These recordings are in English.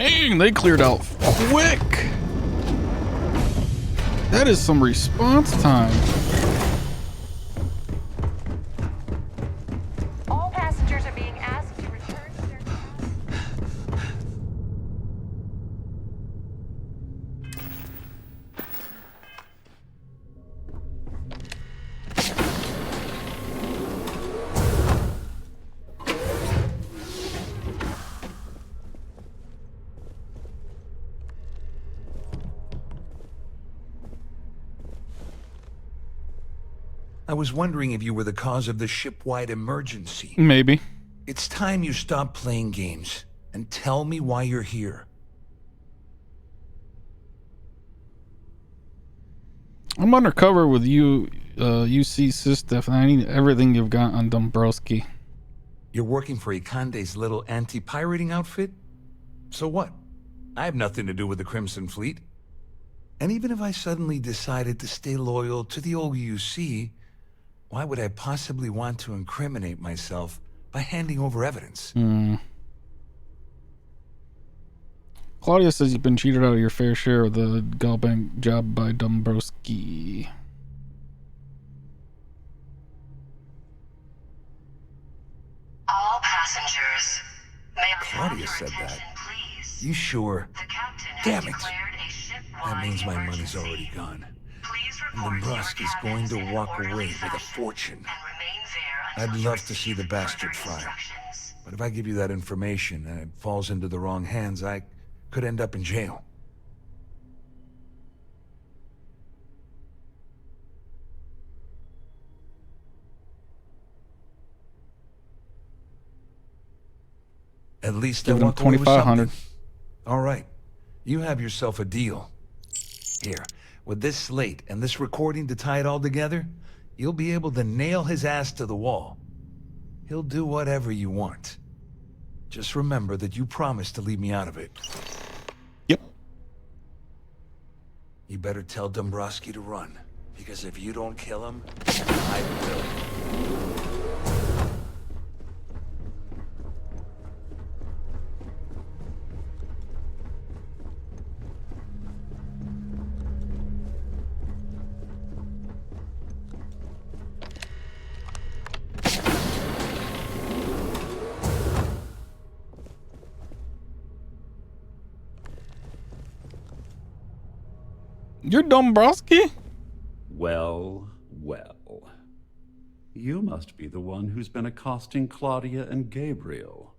Dang, they cleared out quick. That is some response time. All passengers are being asked to return to their I was wondering if you were the cause of the ship-wide emergency. Maybe. It's time you stop playing games and tell me why you're here. I'm undercover with you, UC Systef, and I need everything you've got on Dombrowski. You're working for Ikande's little anti-pirating outfit? So what? I have nothing to do with the Crimson Fleet. And even if I suddenly decided to stay loyal to the old UC, why would I possibly want to incriminate myself by handing over evidence? Claudia says you've been cheated out of your fair share of the Galbank job by Dombrowski. All passengers, may I have Claudia your said attention, that. please? You sure? The captain has Damn it. declared a ship-wide That means my emergency. money's already gone. Please And report to your Dombrowski's going cabins to in an walk orderly away with a fashion fortune. and remain there until I'd you love to see the receive bastard further fry. instructions. But if I give you that information and it falls into the wrong hands, I could end up in jail. At least Give I them walk away with 2,500. something. All right, you have yourself a deal. Here, with this slate and this recording to tie it all together, you'll be able to nail his ass to the wall. He'll do whatever you want. Just remember that you promised to leave me out of it. Yep. You better tell Dombrowski to run, because if you don't kill him, I will. You're Dombrowski? Well, well. You must be the one who's been accosting Claudia and Gabriel.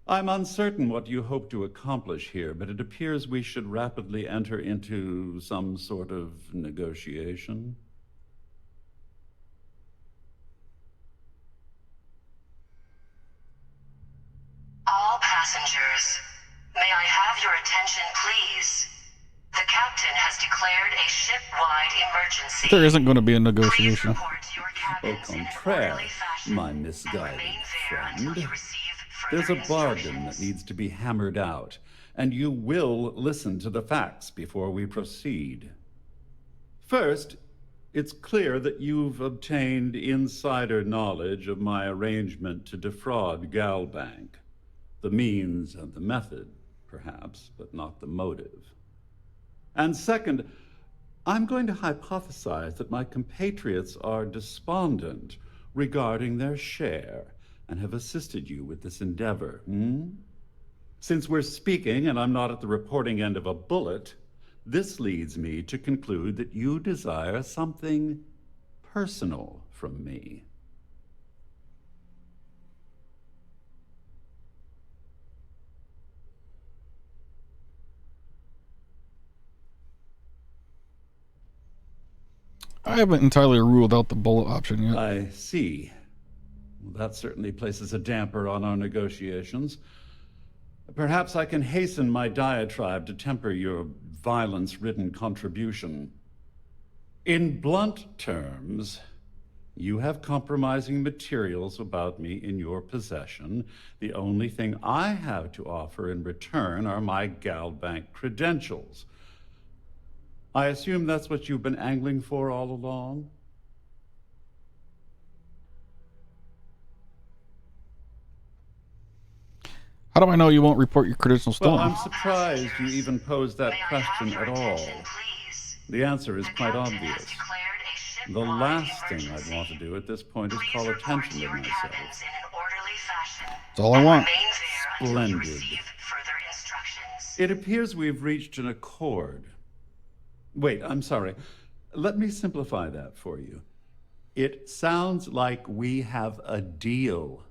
I'm uncertain what you hope to accomplish here, but it appears we should rapidly enter into some sort of negotiation. All passengers, may I have your attention, please? The captain has declared a ship-wide emergency. There isn't going to be a Please negotiation. report to your Au cabins in an contraire, orderly fashion my and misguided remain there until friend. you receive There's further a bargain that instructions. needs to be hammered out, and you will listen to the facts before we proceed. First, it's clear that you've obtained insider knowledge of my arrangement to defraud Galbank. The means and the method, perhaps, but not the motive. And second, I'm going to hypothesize that my compatriots are despondent regarding their share and have assisted you with this endeavor. Since we're speaking and I'm not at the reporting end of a bullet, this leads me to conclude that you desire something personal from me. I haven't entirely ruled out the bullet option yet. I see. Well, that certainly places a damper on our negotiations. Perhaps I can hasten my diatribe to temper your violence-ridden contribution. In blunt terms, you have compromising materials about me in your possession. The only thing I have to offer in return are my Galbank credentials. I assume that's what you've been angling for all along? How do I know you won't report your credentials Well, stolen? I'm surprised you even posed that May I question have your at all. attention, please? The answer is The quite captain has obvious. declared a The ship-wide last thing I'd emergency. want to do at this point is Please call report attention to to your myself. cabins in an orderly fashion. That's all I and want. Remain there until you Splendid. receive further instructions. It appears we've reached an accord. Wait, I'm sorry. Let me simplify that for you. It sounds like we have a deal.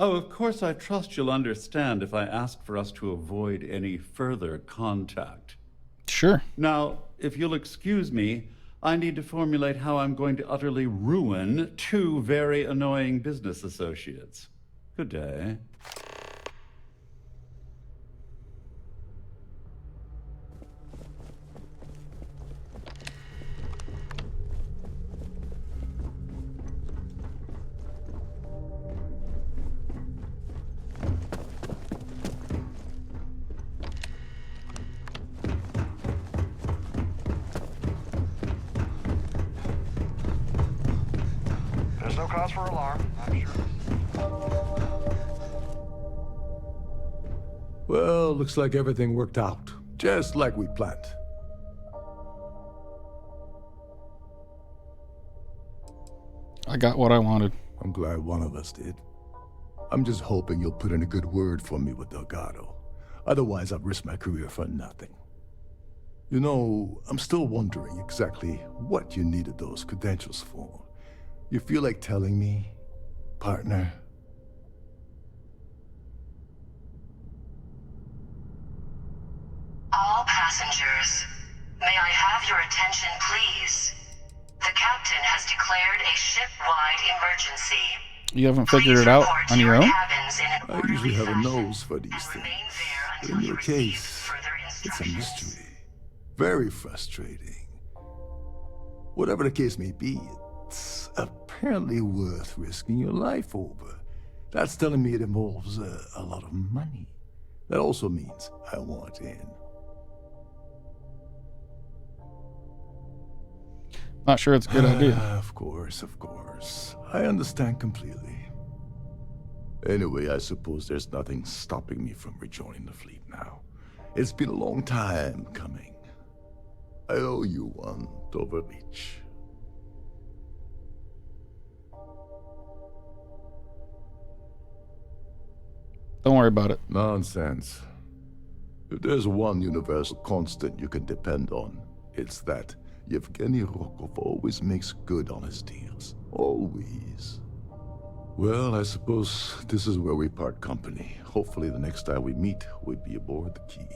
Oh, of course, I trust you'll understand if I ask for us to avoid any further contact. Sure. Now, if you'll excuse me, I need to formulate how I'm going to utterly ruin two very annoying business associates. Good day. There's no cause for alarm, I'm sure. Well, looks like everything worked out, just like we planned. I got what I wanted. I'm glad one of us did. I'm just hoping you'll put in a good word for me with Delgado. Otherwise, I've risked my career for nothing. You know, I'm still wondering exactly what you needed those credentials for. You feel like telling me, partner? All passengers, may I have your attention, please? The captain has declared a ship-wide emergency. You haven't figured Please it out report on to your own? cabins in an I orderly usually have a fashion, nose for these and remain things. there But until in you your receive case, further it's a instructions. mystery. Very frustrating. Whatever the case may be, it's apparently worth risking your life over. That's telling me it involves a lot of money. That also means I want in. Not sure it's a good idea. Of course, of course. I understand completely. Anyway, I suppose there's nothing stopping me from rejoining the fleet now. It's been a long time coming. I owe you one, Dover Beach. Don't worry about it. Nonsense. If there's one universal constant you can depend on, it's that Yevgeny Rokov always makes good on his deals. Always. Well, I suppose this is where we part company. Hopefully the next time we meet, we'll be aboard the Key.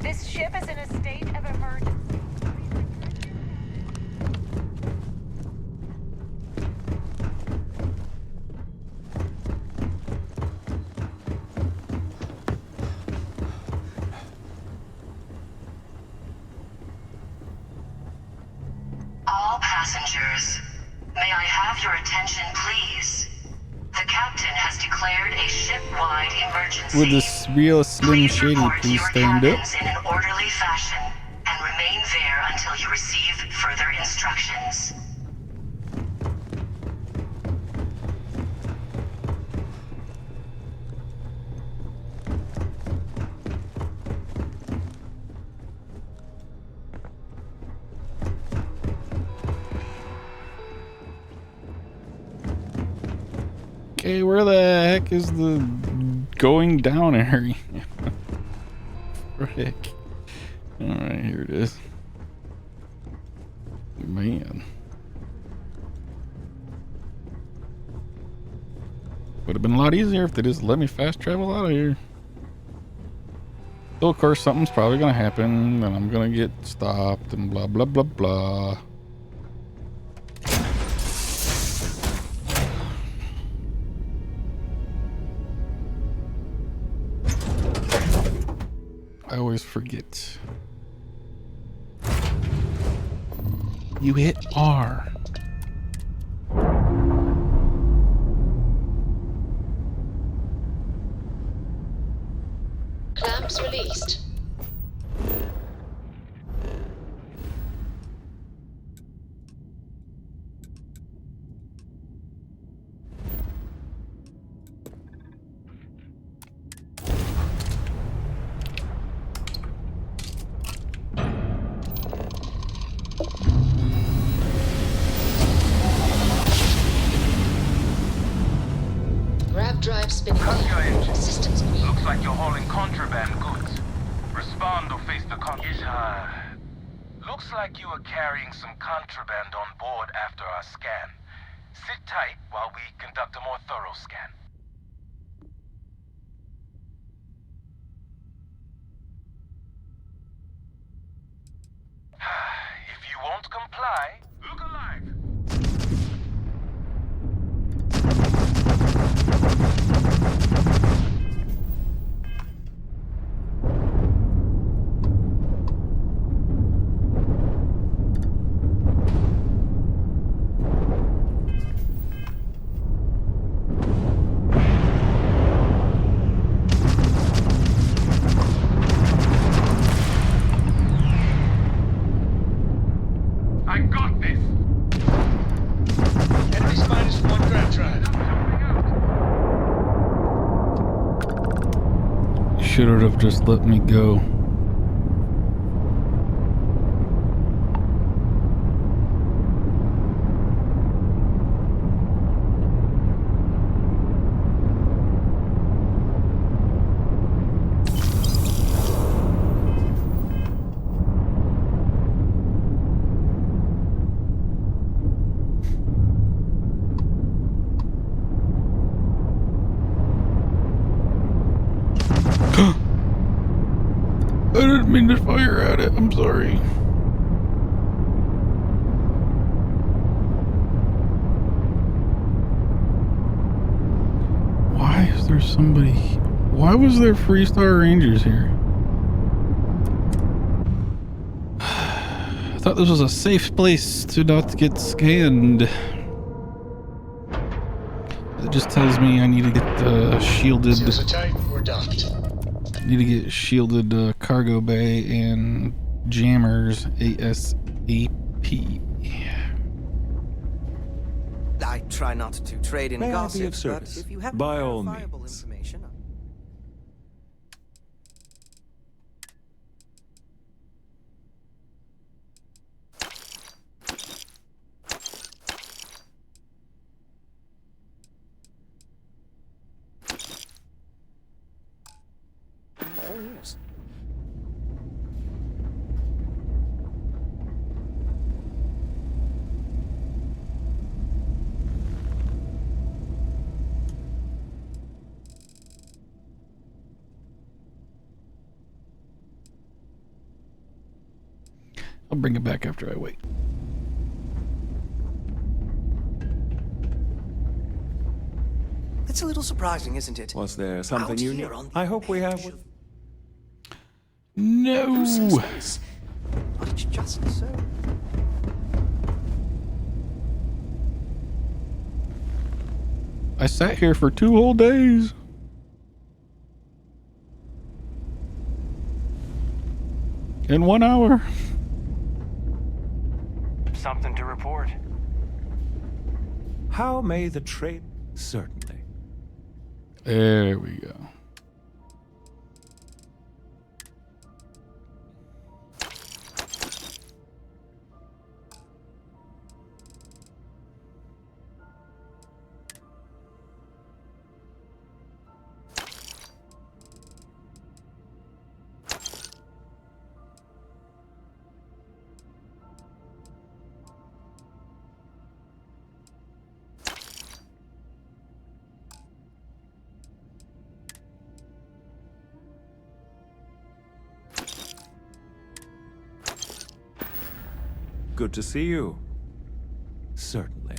This ship is in a state of emergency. All passengers, may I have your attention, please? The captain has declared a ship-wide emergency. Would this real Slim Please Shady report to please your stand up? cabins in an orderly fashion and remain there until you receive further instructions. Okay, where the heck is the going down area? Frick. Alright, here it is. Man. Would have been a lot easier if they just let me fast travel out of here. So, of course, something's probably going to happen, and I'm going to get stopped, and blah, blah, blah, blah. I always forget. You hit R. Clamps released. Grav drive spinning. Cut your engine. Systems green. Looks like you're hauling contraband goods. Respond or face the looks like you are carrying some contraband on board after our scan. Sit tight while we conduct a more thorough scan. If you won't comply, look alive. I got this. Enemies -1 ground drive. Should have just let me go. I didn't mean to fire at it. I'm sorry. Why is there somebody? Why was there Freestar Rangers here? I thought this was a safe place to not get scanned. It just tells me I need to get shielded. Seals are tight. We're docked. Need to get shielded cargo bay and jammers ASAP. I try not to trade in May I gossip, be of but service? if you have By all verifiable means. information, I'm all ears. I'll bring it back after I wait. It's a little surprising, isn't it? Was there something Out you here need? on the I hope we have. edge of- No. Who says this? But it's just so. I sat here for 2 whole days. In 1 hour. Something to report. How may the trade? Certainly. There we go. Good to see you. Certainly.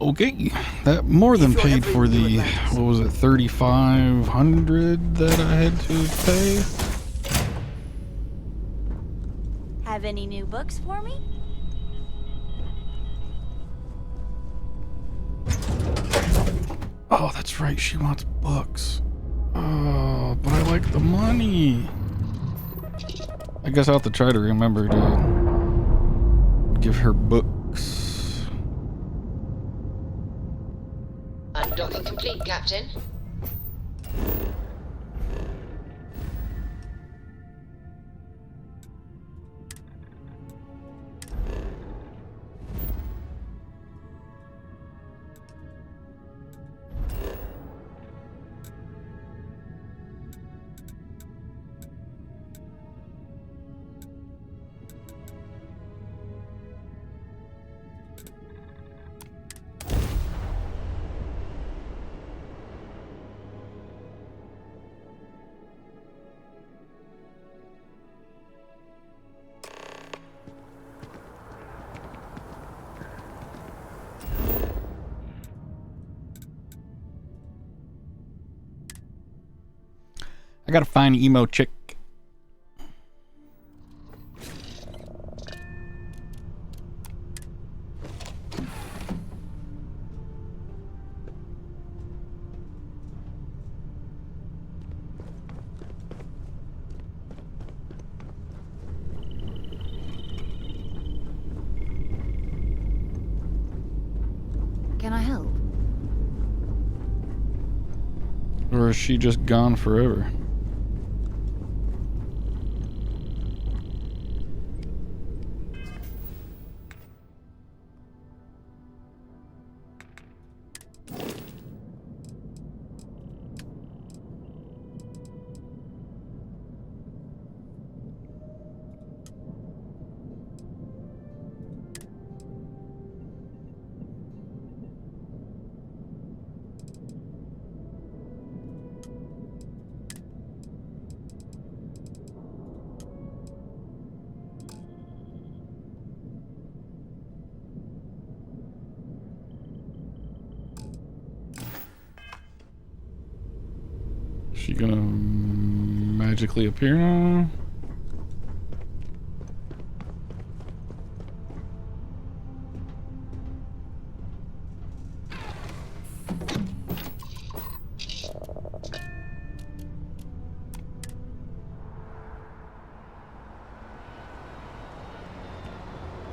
Okay, that more than paid for the, what was it, 3,500 that I had to pay. Have any new books for me? Oh, that's right, she wants books. Oh, but I like the money. I guess I'll have to try to remember to give her books. Undocking complete, Captain. I gotta find emo chick. Can I help? Or is she just gone forever? She gonna magically appear now?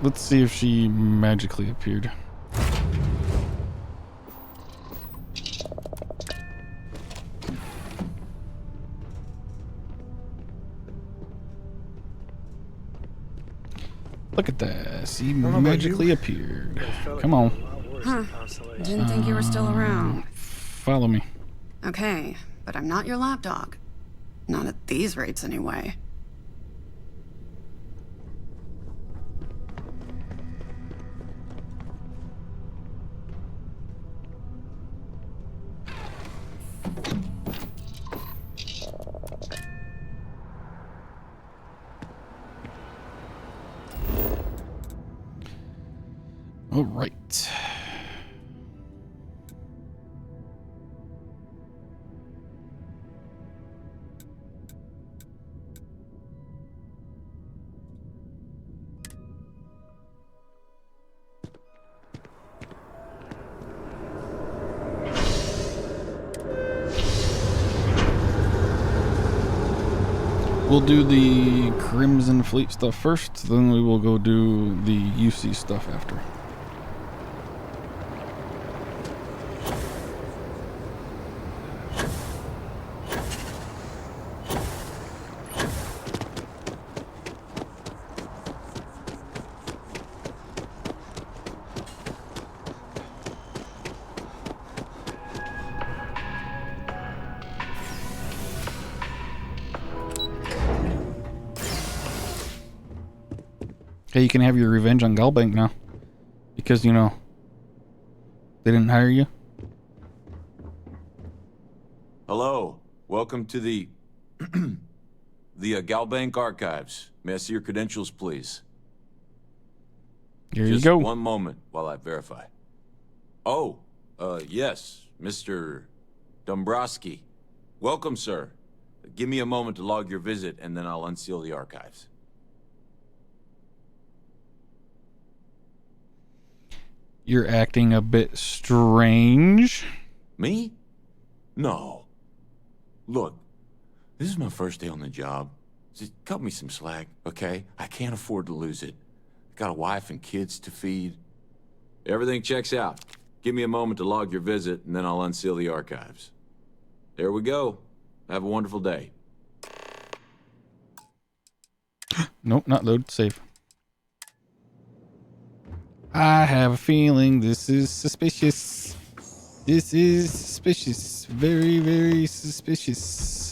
Let's see if she magically appeared. Look at that. She magically appeared. Come on. Huh. Didn't think you were still around. Follow me. Okay, but I'm not your lapdog. Not at these rates, anyway. All right. We'll do the Crimson Fleet stuff first, then we will go do the UC stuff after. Hey, you can have your revenge on Galbank now. Because, you know, they didn't hire you. Hello. Welcome to the... the Galbank archives. May I see your credentials, please? Here you go. Just one moment while I verify. Oh, yes, Mr. Dombrowski. Welcome, sir. Give me a moment to log your visit, and then I'll unseal the archives. You're acting a bit strange. Me? No. Look, this is my first day on the job. Just cut me some slack, okay? I can't afford to lose it. Got a wife and kids to feed. Everything checks out. Give me a moment to log your visit, and then I'll unseal the archives. There we go. Have a wonderful day. Nope, not load. Save. I have a feeling this is suspicious. This is suspicious. Very, very suspicious.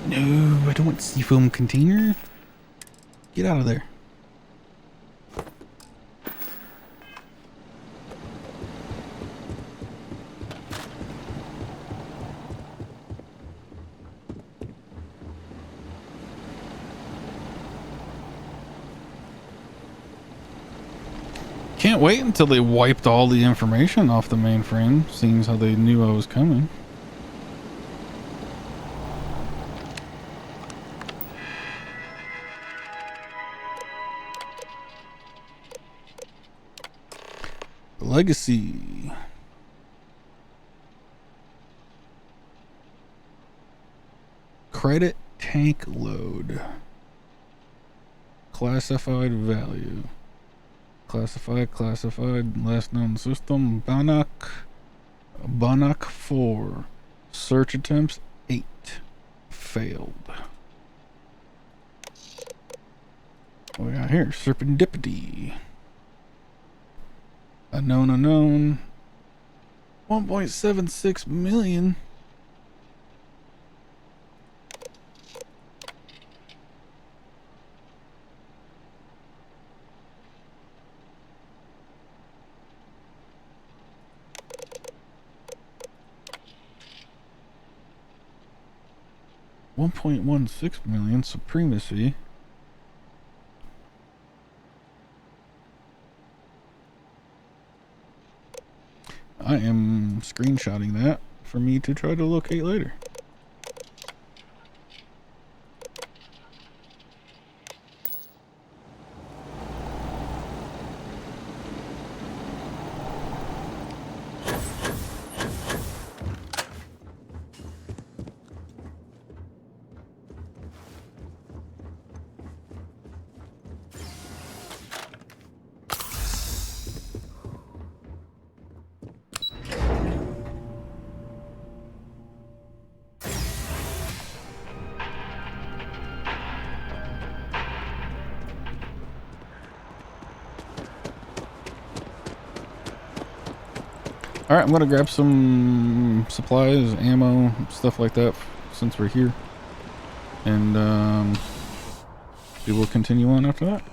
No, I don't want seafoam container. Get out of there. Can't wait until they wiped all the information off the mainframe, seeing as how they knew I was coming. Legacy. Credit tank load. Classified value. Classified, last known system, Bannock 4. Search attempts 8. Failed. What we got here? Serendipity. Unknown. 1.76 million. $1.16 million supremacy. I am screenshotting that for me to try to locate later. Alright, I'm gonna grab some supplies, ammo, stuff like that, since we're here. And we will continue on after that.